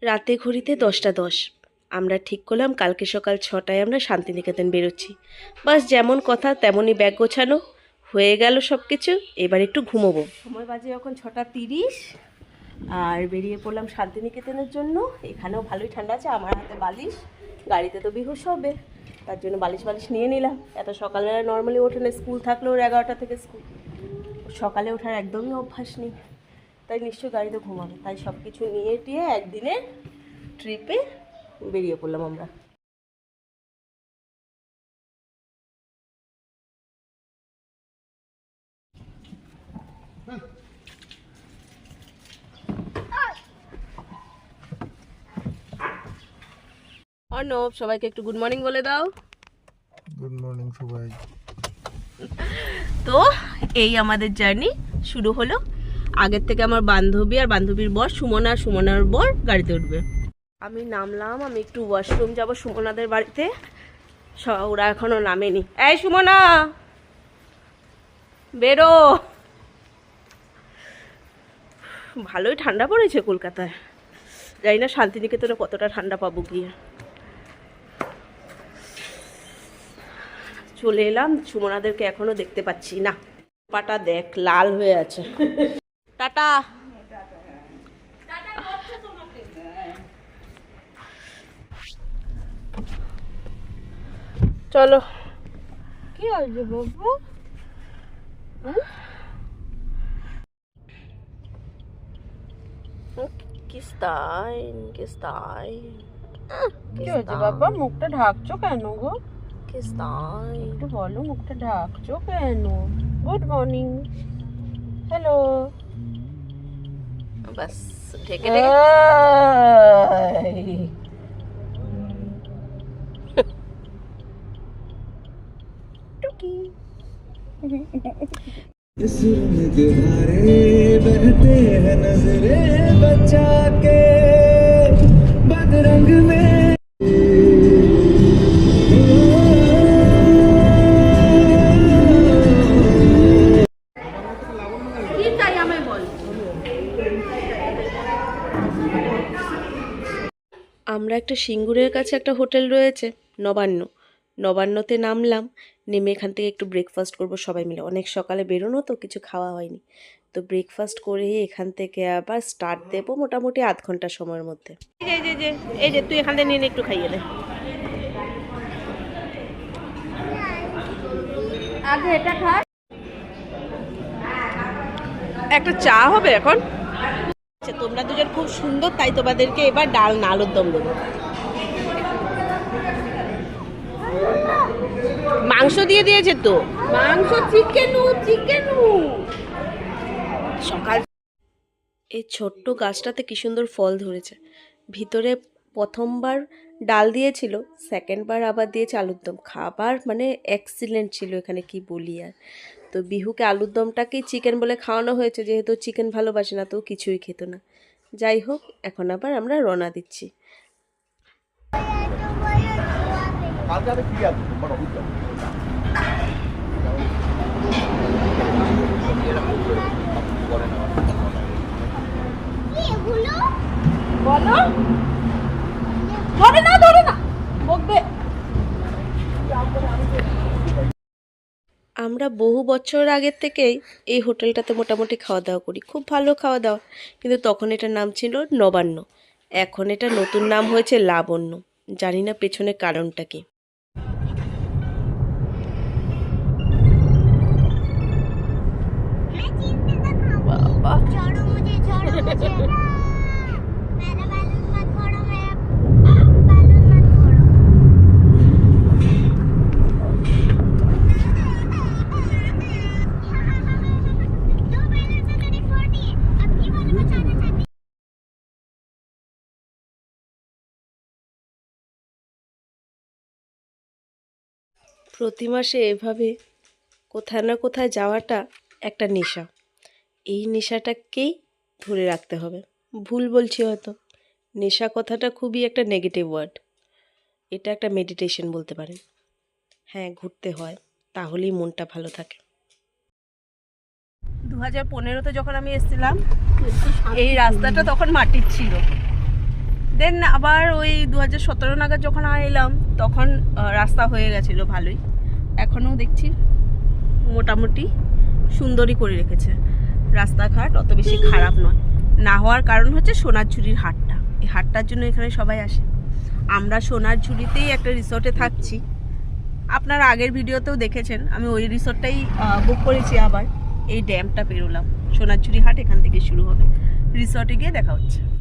রাতে ঘড়িতে 10টা 10। আমরা ঠিক করলাম কালকে সকাল 6টায় আমরা শান্তিনিকেতন বেরোচ্ছি। বাস যেমন কথা তেমনই ব্যাগ গোছানো হয়ে গেল সব কিছু। এবার একটু ঘুমোবো। সময় বাজে এখন 6টা 30 আর বেরিয়ে পড়লাম শান্তিনিকেতনের জন্য। এখানেও ভালোই ঠান্ডা আছে, আমার হাতে বালিশ, গাড়িতে তো বেহুশ হবে, তার জন্য বালিশ নিয়ে নিলাম। এত সকালবেলা নর্মালি ওঠে না, স্কুল থাকলেও 11টা থেকে স্কুল, সকালে ওঠার একদমই অভ্যাস নেই, তাই নিশ্চয়ই গাড়িতে ঘুমাবে। তাই সব কিছু নিয়ে টিয়ে একদিনে ট্রিপে বেরিয়ে পড়লাম আমরা। অর্ণব, সবাইকে একটু গুড মর্নিং বলে দাও। গুড মর্নিং সবাই। তো এই আমাদের জার্নি শুরু হলো। আগের থেকে আমার বান্ধবী আর বান্ধবীর বর সুমনা আর সুমনার বর গাড়িতে উঠবে। আমি নামলাম, আমি একটু ওয়াশরুম যাব সুমনাদের বাড়িতে। ওরা এখনো নামেনি। এই সুমনা, বেরো। ভালোই ঠান্ডা পড়েছে কলকাতায়, জানি না শান্তিনিকেতনে কতটা ঠান্ডা পাবো গিয়ে। চলে এলাম, সুমনাদেরকে এখনো দেখতে পাচ্ছি না। পাটা দেখ লাল হয়ে আছে। টাটা। চলো। কি হয়েছে বাবু? কিস্তাইন কিস্তাইন কি হয়েছে বাবা, মুখটা ঢাকছো কেন গো? কিস্তাইন। একটু বলো, মুখটা ঢাকছো কেন? Good morning, hello. বাস ঢেকে ঢেকে। টুকি। बहते हैं नजरे बचा के बदरंग में। আমরা একটা সিঙ্গুরের কাছে একটা হোটেল রয়েছে নবান্ন, নবান্নতে নামলাম। নেমে এখান থেকে একটু ব্রেকফাস্ট করব সবাই মিলে। অনেক সকালে বেরোনো তো, কিছু খাওয়া হয়নি, তো ব্রেকফাস্ট করে এখান থেকে আবার স্টার্ট দেবো মোটামুটি আধ ঘন্টা সময়ের মধ্যে। এই যে তুই এখান থেকে নিয়ে একটু খাইয়ে দে। আগে এটা খা। একটা চা হবে এখন। আচ্ছা, তোমরা দুজন খুব সুন্দর, তাই তোমাদেরকে এবার ডাল না আলুর দম দেবো। মাংস দিয়ে দিয়েছে তো, মাংস, চিকেনু। সকাল। এই ছোট্ট গাছটাতে কি সুন্দর ফল ধরেছে। ভিতরে প্রথমবার ডাল দিয়েছিল, সেকেন্ডবার আবার দিয়েছে আলুর দম। খাবার মানে এক্সিলেন্ট ছিল এখানে, কি বলি আর। তো বিহুকে আলুর দমটাকেই চিকেন বলে খাওয়ানো হয়েছে, যেহেতু চিকেন ভালোবাসে না, তো কিছুই খেত না। যাই হোক, এখন আবার আমরা রওনা দিচ্ছি। বলো, ধরে না বকবে। আমরা বহু বছর আগের থেকেই এই হোটেলটাতে মোটামুটি খাওয়া দাওয়া করি, খুব ভালো খাওয়া দাওয়া। কিন্তু তখন এটার নাম ছিল নবান্ন, এখন এটা নতুন নাম হয়েছে লাবণ্য। জানি না পেছনে কারণটা কি। বাবা, প্রতি মাসে এভাবে কোথায় না কোথায় যাওয়াটা একটা নেশা। এই নেশাটাকেই ধরে রাখতে হবে। ভুল বলছি হয়তো, নেশা কথাটা খুবই একটা নেগেটিভ ওয়ার্ড। এটা একটা মেডিটেশন বলতে পারেন। হ্যাঁ, ঘুরতে হয়, তাহলেই মনটা ভালো থাকে। 2015-তে যখন আমি এসেছিলাম, এই রাস্তাটা তখন মাটির ছিল। দেন আবার ওই 2017 নাগাদ যখন এলাম তখন রাস্তা হয়ে গেছিলো ভালোই, এখনও দেখছি মোটামুটি সুন্দরই করে রেখেছে, রাস্তাঘাট অত বেশি খারাপ নয়। না হওয়ার কারণ হচ্ছে সোনারঝুরির হাটটা, এই হাটটার জন্য এখানে সবাই আসে। আমরা সোনারঝুরিতেই একটা রিসোর্টে থাকছি, আপনারা আগের ভিডিওতেও দেখেছেন, আমি ওই রিসোর্টটাই বুক করেছি। আবার এই ড্যামটা পেরোলাম, সোনারঝুরি হাট এখান থেকে শুরু হবে, রিসোর্টে গিয়ে দেখা হচ্ছে।